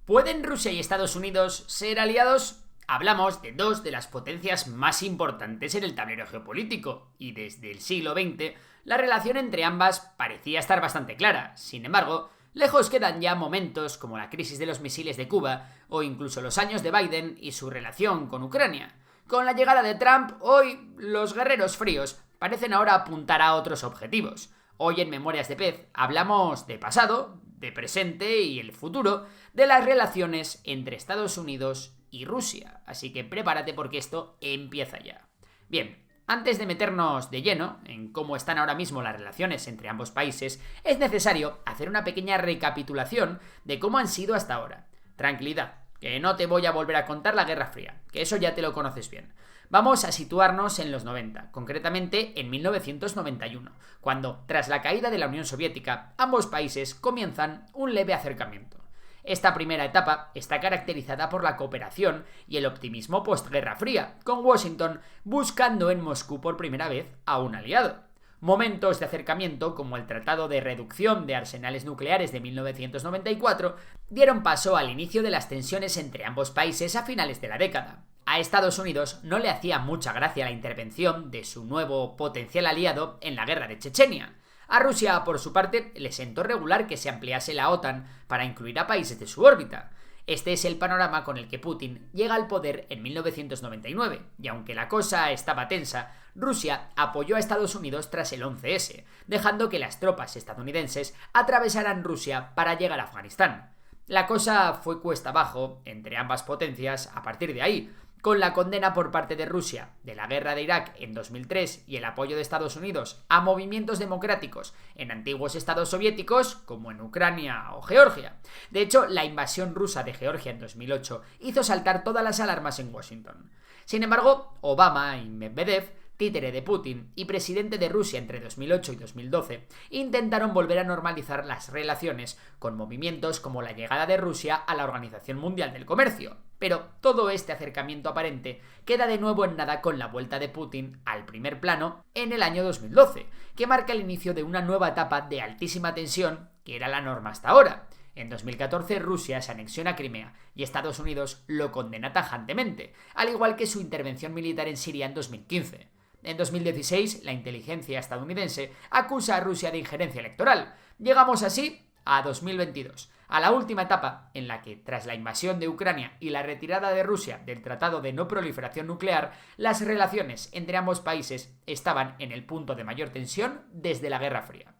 ¿Pueden Rusia y Estados Unidos ser aliados? Hablamos de dos de las potencias más importantes en el tablero geopolítico, y desde el siglo XX la relación entre ambas parecía estar bastante clara. Sin embargo, lejos quedan ya momentos como la crisis de los misiles de Cuba o incluso los años de Biden y su relación con Ucrania. Con la llegada de Trump, hoy los guerreros fríos parecen ahora apuntar a otros objetivos. Hoy en Memorias de Pez hablamos de pasado, de presente y el futuro de las relaciones entre Estados Unidos y Rusia. Así que prepárate porque esto empieza ya. Bien, antes de meternos de lleno en cómo están ahora mismo las relaciones entre ambos países, es necesario hacer una pequeña recapitulación de cómo han sido hasta ahora. Tranquilidad, que no te voy a volver a contar la Guerra Fría, que eso ya te lo conoces bien. Vamos a situarnos en los 90, concretamente en 1991, cuando, tras la caída de la Unión Soviética, ambos países comienzan un leve acercamiento. Esta primera etapa está caracterizada por la cooperación y el optimismo postguerra fría, con Washington buscando en Moscú por primera vez a un aliado. Momentos de acercamiento como el Tratado de Reducción de Arsenales Nucleares de 1994 dieron paso al inicio de las tensiones entre ambos países a finales de la década. A Estados Unidos no le hacía mucha gracia la intervención de su nuevo potencial aliado en la guerra de Chechenia. A Rusia, por su parte, le sentó regular que se ampliase la OTAN para incluir a países de su órbita. Este es el panorama con el que Putin llega al poder en 1999, y aunque la cosa estaba tensa, Rusia apoyó a Estados Unidos tras el 11S, dejando que las tropas estadounidenses atravesaran Rusia para llegar a Afganistán. La cosa fue cuesta abajo entre ambas potencias a partir de ahí, con la condena por parte de Rusia de la guerra de Irak en 2003 y el apoyo de Estados Unidos a movimientos democráticos en antiguos estados soviéticos como en Ucrania o Georgia. De hecho, la invasión rusa de Georgia en 2008 hizo saltar todas las alarmas en Washington. Sin embargo, Obama y Medvedev, títere de Putin y presidente de Rusia entre 2008 y 2012, intentaron volver a normalizar las relaciones con movimientos como la llegada de Rusia a la Organización Mundial del Comercio. Pero todo este acercamiento aparente queda de nuevo en nada con la vuelta de Putin al primer plano en el año 2012, que marca el inicio de una nueva etapa de altísima tensión que era la norma hasta ahora. En 2014 Rusia se anexiona Crimea y Estados Unidos lo condena tajantemente, al igual que su intervención militar en Siria en 2015. En 2016, la inteligencia estadounidense acusa a Rusia de injerencia electoral. Llegamos así a 2022, a la última etapa en la que, tras la invasión de Ucrania y la retirada de Rusia del Tratado de No Proliferación Nuclear, las relaciones entre ambos países estaban en el punto de mayor tensión desde la Guerra Fría.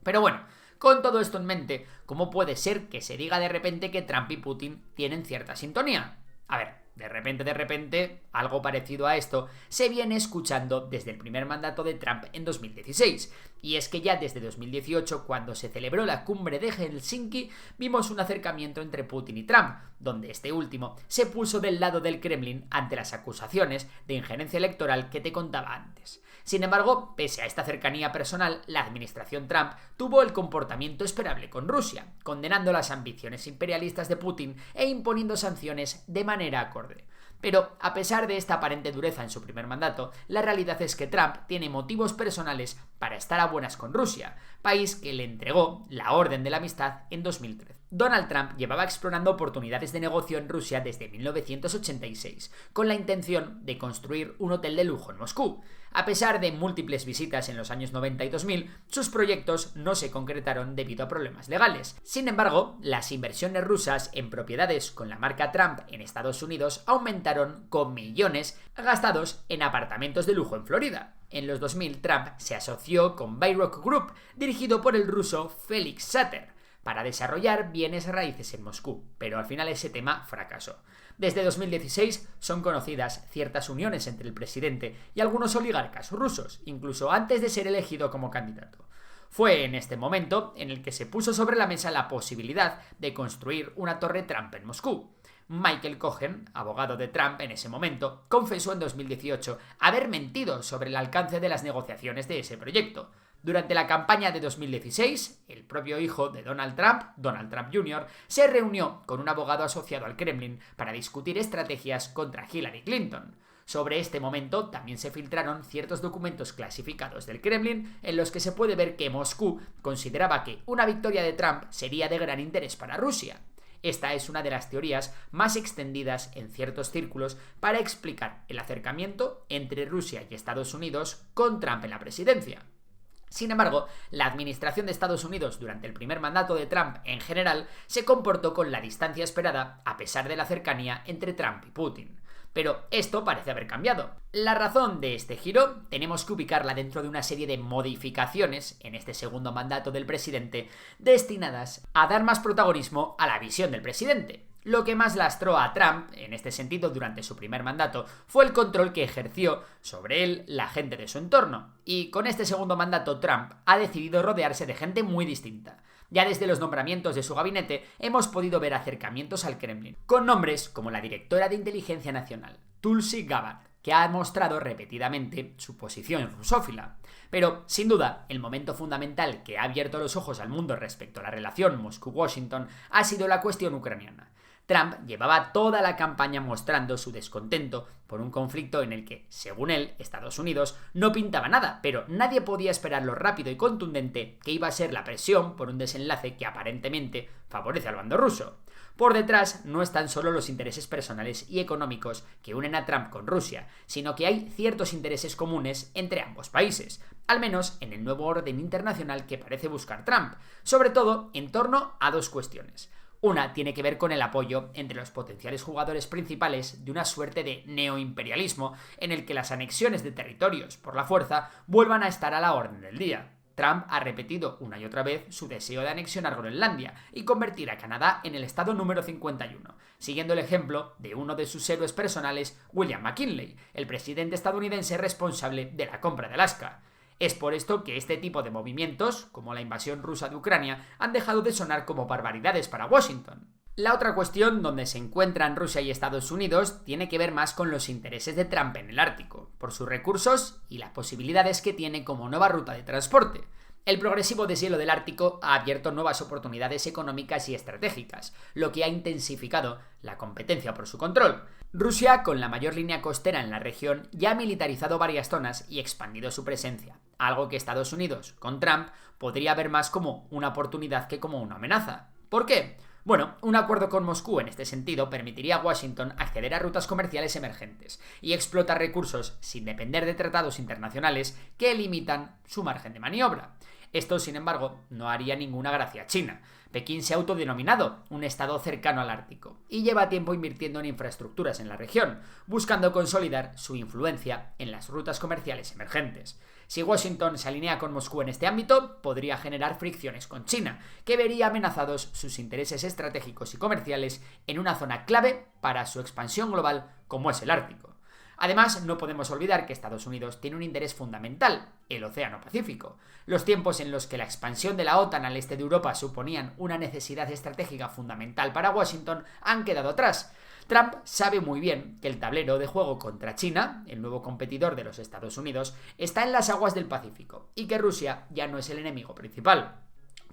Pero bueno, con todo esto en mente, ¿cómo puede ser que se diga de repente que Trump y Putin tienen cierta sintonía? A ver, de repente, algo parecido a esto se viene escuchando desde el primer mandato de Trump en 2016. Y es que ya desde 2018, cuando se celebró la cumbre de Helsinki, vimos un acercamiento entre Putin y Trump, donde este último se puso del lado del Kremlin ante las acusaciones de injerencia electoral que te contaba antes. Sin embargo, pese a esta cercanía personal, la administración Trump tuvo el comportamiento esperable con Rusia, condenando las ambiciones imperialistas de Putin e imponiendo sanciones de manera acorde. Pero, a pesar de esta aparente dureza en su primer mandato, la realidad es que Trump tiene motivos personales para estar a buenas con Rusia, país que le entregó la Orden de la Amistad en 2013. Donald Trump llevaba explorando oportunidades de negocio en Rusia desde 1986, con la intención de construir un hotel de lujo en Moscú. A pesar de múltiples visitas en los años 90 y 2000, sus proyectos no se concretaron debido a problemas legales. Sin embargo, las inversiones rusas en propiedades con la marca Trump en Estados Unidos aumentaron con millones gastados en apartamentos de lujo en Florida. En los 2000, Trump se asoció con Bayrock Group, dirigido por el ruso Felix Sater, para desarrollar bienes raíces en Moscú, pero al final ese tema fracasó. Desde 2016 son conocidas ciertas uniones entre el presidente y algunos oligarcas rusos, incluso antes de ser elegido como candidato. Fue en este momento en el que se puso sobre la mesa la posibilidad de construir una torre Trump en Moscú. Michael Cohen, abogado de Trump en ese momento, confesó en 2018 haber mentido sobre el alcance de las negociaciones de ese proyecto. Durante la campaña de 2016, el propio hijo de Donald Trump, Donald Trump Jr., se reunió con un abogado asociado al Kremlin para discutir estrategias contra Hillary Clinton. Sobre este momento también se filtraron ciertos documentos clasificados del Kremlin en los que se puede ver que Moscú consideraba que una victoria de Trump sería de gran interés para Rusia. Esta es una de las teorías más extendidas en ciertos círculos para explicar el acercamiento entre Rusia y Estados Unidos con Trump en la presidencia. Sin embargo, la administración de Estados Unidos durante el primer mandato de Trump en general se comportó con la distancia esperada a pesar de la cercanía entre Trump y Putin. Pero esto parece haber cambiado. La razón de este giro tenemos que ubicarla dentro de una serie de modificaciones en este segundo mandato del presidente destinadas a dar más protagonismo a la visión del presidente. Lo que más lastró a Trump, en este sentido, durante su primer mandato, fue el control que ejerció sobre él la gente de su entorno. Y con este segundo mandato, Trump ha decidido rodearse de gente muy distinta. Ya desde los nombramientos de su gabinete hemos podido ver acercamientos al Kremlin, con nombres como la directora de Inteligencia Nacional, Tulsi Gabbard, que ha mostrado repetidamente su posición rusófila. Pero, sin duda, el momento fundamental que ha abierto los ojos al mundo respecto a la relación Moscú-Washington ha sido la cuestión ucraniana. Trump llevaba toda la campaña mostrando su descontento por un conflicto en el que, según él, Estados Unidos no pintaba nada, pero nadie podía esperar lo rápido y contundente que iba a ser la presión por un desenlace que aparentemente favorece al bando ruso. Por detrás no están solo los intereses personales y económicos que unen a Trump con Rusia, sino que hay ciertos intereses comunes entre ambos países, al menos en el nuevo orden internacional que parece buscar Trump, sobre todo en torno a dos cuestiones. Una tiene que ver con el apoyo entre los potenciales jugadores principales de una suerte de neoimperialismo en el que las anexiones de territorios por la fuerza vuelvan a estar a la orden del día. Trump ha repetido una y otra vez su deseo de anexionar Groenlandia y convertir a Canadá en el estado número 51, siguiendo el ejemplo de uno de sus héroes personales, William McKinley, el presidente estadounidense responsable de la compra de Alaska. Es por esto que este tipo de movimientos, como la invasión rusa de Ucrania, han dejado de sonar como barbaridades para Washington. La otra cuestión donde se encuentran Rusia y Estados Unidos tiene que ver más con los intereses de Trump en el Ártico, por sus recursos y las posibilidades que tiene como nueva ruta de transporte. El progresivo deshielo del Ártico ha abierto nuevas oportunidades económicas y estratégicas, lo que ha intensificado la competencia por su control. Rusia, con la mayor línea costera en la región, ya ha militarizado varias zonas y expandido su presencia, algo que Estados Unidos, con Trump, podría ver más como una oportunidad que como una amenaza. ¿Por qué? Bueno, un acuerdo con Moscú en este sentido permitiría a Washington acceder a rutas comerciales emergentes y explotar recursos sin depender de tratados internacionales que limitan su margen de maniobra. Esto, sin embargo, no haría ninguna gracia a China. Pekín se ha autodenominado un estado cercano al Ártico y lleva tiempo invirtiendo en infraestructuras en la región, buscando consolidar su influencia en las rutas comerciales emergentes. Si Washington se alinea con Moscú en este ámbito, podría generar fricciones con China, que vería amenazados sus intereses estratégicos y comerciales en una zona clave para su expansión global como es el Ártico. Además, no podemos olvidar que Estados Unidos tiene un interés fundamental, el Océano Pacífico. Los tiempos en los que la expansión de la OTAN al este de Europa suponían una necesidad estratégica fundamental para Washington han quedado atrás. Trump sabe muy bien que el tablero de juego contra China, el nuevo competidor de los Estados Unidos, está en las aguas del Pacífico y que Rusia ya no es el enemigo principal.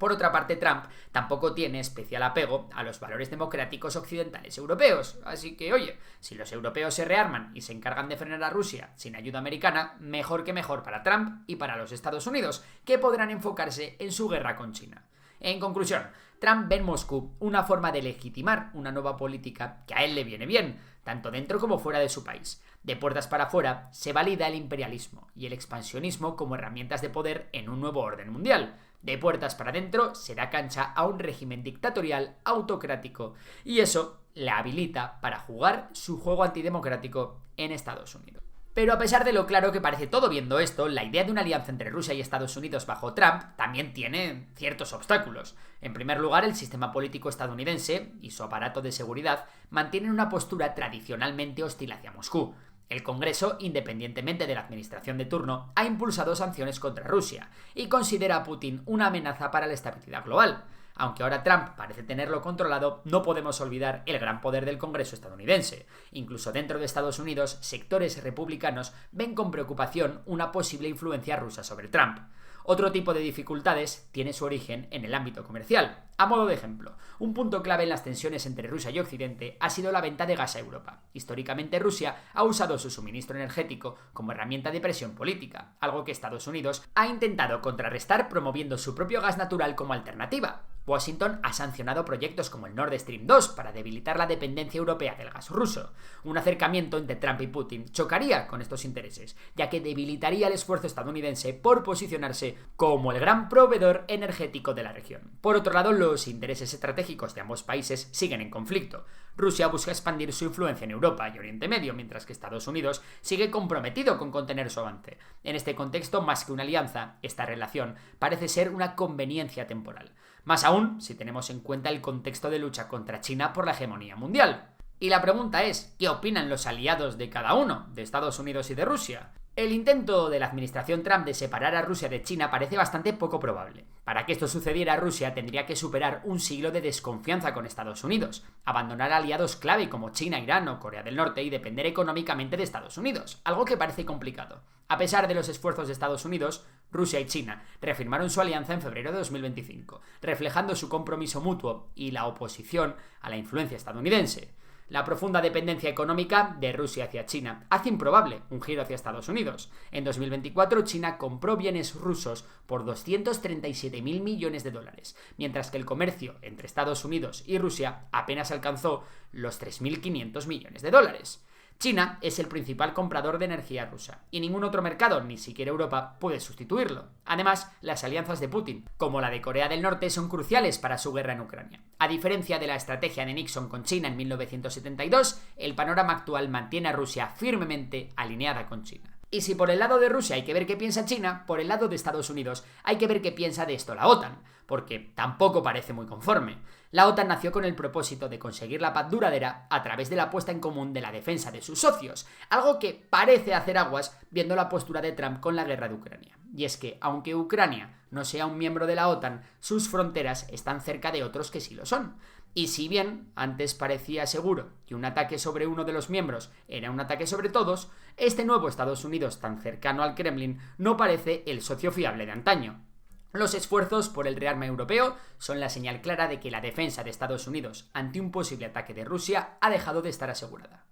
Por otra parte, Trump tampoco tiene especial apego a los valores democráticos occidentales europeos, así que, oye, si los europeos se rearman y se encargan de frenar a Rusia sin ayuda americana, mejor que mejor para Trump y para los Estados Unidos, que podrán enfocarse en su guerra con China. En conclusión, Trump ve en Moscú una forma de legitimar una nueva política que a él le viene bien, tanto dentro como fuera de su país. De puertas para afuera se valida el imperialismo y el expansionismo como herramientas de poder en un nuevo orden mundial. De puertas para adentro se da cancha a un régimen dictatorial autocrático y eso le habilita para jugar su juego antidemocrático en Estados Unidos. Pero a pesar de lo claro que parece todo viendo esto, la idea de una alianza entre Rusia y Estados Unidos bajo Trump también tiene ciertos obstáculos. En primer lugar, el sistema político estadounidense y su aparato de seguridad mantienen una postura tradicionalmente hostil hacia Moscú. El Congreso, independientemente de la administración de turno, ha impulsado sanciones contra Rusia y considera a Putin una amenaza para la estabilidad global. Aunque ahora Trump parece tenerlo controlado, no podemos olvidar el gran poder del Congreso estadounidense. Incluso dentro de Estados Unidos, sectores republicanos ven con preocupación una posible influencia rusa sobre Trump. Otro tipo de dificultades tiene su origen en el ámbito comercial. A modo de ejemplo, un punto clave en las tensiones entre Rusia y Occidente ha sido la venta de gas a Europa. Históricamente Rusia ha usado su suministro energético como herramienta de presión política, algo que Estados Unidos ha intentado contrarrestar promoviendo su propio gas natural como alternativa. Washington ha sancionado proyectos como el Nord Stream 2 para debilitar la dependencia europea del gas ruso. Un acercamiento entre Trump y Putin chocaría con estos intereses, ya que debilitaría el esfuerzo estadounidense por posicionarse como el gran proveedor energético de la región. Por otro lado, los intereses estratégicos de ambos países siguen en conflicto. Rusia busca expandir su influencia en Europa y Oriente Medio, mientras que Estados Unidos sigue comprometido con contener su avance. En este contexto, más que una alianza, esta relación parece ser una conveniencia temporal. Más aún si tenemos en cuenta el contexto de lucha contra China por la hegemonía mundial. Y la pregunta es, ¿qué opinan los aliados de cada uno, de Estados Unidos y de Rusia? El intento de la administración Trump de separar a Rusia de China parece bastante poco probable. Para que esto sucediera, Rusia tendría que superar un siglo de desconfianza con Estados Unidos, abandonar aliados clave como China, Irán o Corea del Norte y depender económicamente de Estados Unidos, algo que parece complicado. A pesar de los esfuerzos de Estados Unidos, Rusia y China reafirmaron su alianza en febrero de 2025, reflejando su compromiso mutuo y la oposición a la influencia estadounidense. La profunda dependencia económica de Rusia hacia China hace improbable un giro hacia Estados Unidos. En 2024, China compró bienes rusos por 237.000 millones de dólares, mientras que el comercio entre Estados Unidos y Rusia apenas alcanzó los 3.500 millones de dólares. China es el principal comprador de energía rusa, y ningún otro mercado, ni siquiera Europa, puede sustituirlo. Además, las alianzas de Putin, como la de Corea del Norte, son cruciales para su guerra en Ucrania. A diferencia de la estrategia de Nixon con China en 1972, el panorama actual mantiene a Rusia firmemente alineada con China. Y si por el lado de Rusia hay que ver qué piensa China, por el lado de Estados Unidos hay que ver qué piensa de esto la OTAN, porque tampoco parece muy conforme. La OTAN nació con el propósito de conseguir la paz duradera a través de la puesta en común de la defensa de sus socios, algo que parece hacer aguas viendo la postura de Trump con la guerra de Ucrania. Y es que, aunque Ucrania no sea un miembro de la OTAN, sus fronteras están cerca de otros que sí lo son. Y si bien antes parecía seguro que un ataque sobre uno de los miembros era un ataque sobre todos, este nuevo Estados Unidos tan cercano al Kremlin no parece el socio fiable de antaño. Los esfuerzos por el rearme europeo son la señal clara de que la defensa de Estados Unidos ante un posible ataque de Rusia ha dejado de estar asegurada.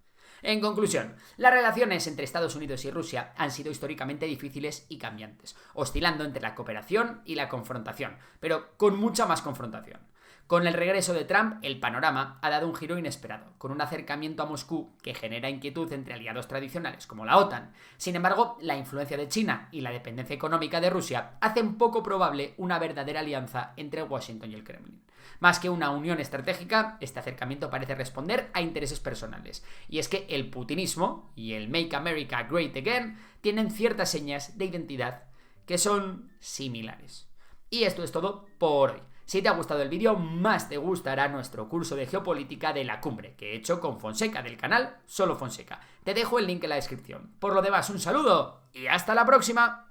En conclusión, las relaciones entre Estados Unidos y Rusia han sido históricamente difíciles y cambiantes, oscilando entre la cooperación y la confrontación, pero con mucha más confrontación. Con el regreso de Trump, el panorama ha dado un giro inesperado, con un acercamiento a Moscú que genera inquietud entre aliados tradicionales como la OTAN. Sin embargo, la influencia de China y la dependencia económica de Rusia hacen poco probable una verdadera alianza entre Washington y el Kremlin. Más que una unión estratégica, este acercamiento parece responder a intereses personales. Y es que el putinismo y el Make America Great Again tienen ciertas señas de identidad que son similares. Y esto es todo por hoy. Si te ha gustado el vídeo, más te gustará nuestro curso de geopolítica de la cumbre, que he hecho con Fonseca del canal Solo Fonseca. Te dejo el link en la descripción. Por lo demás, un saludo y hasta la próxima.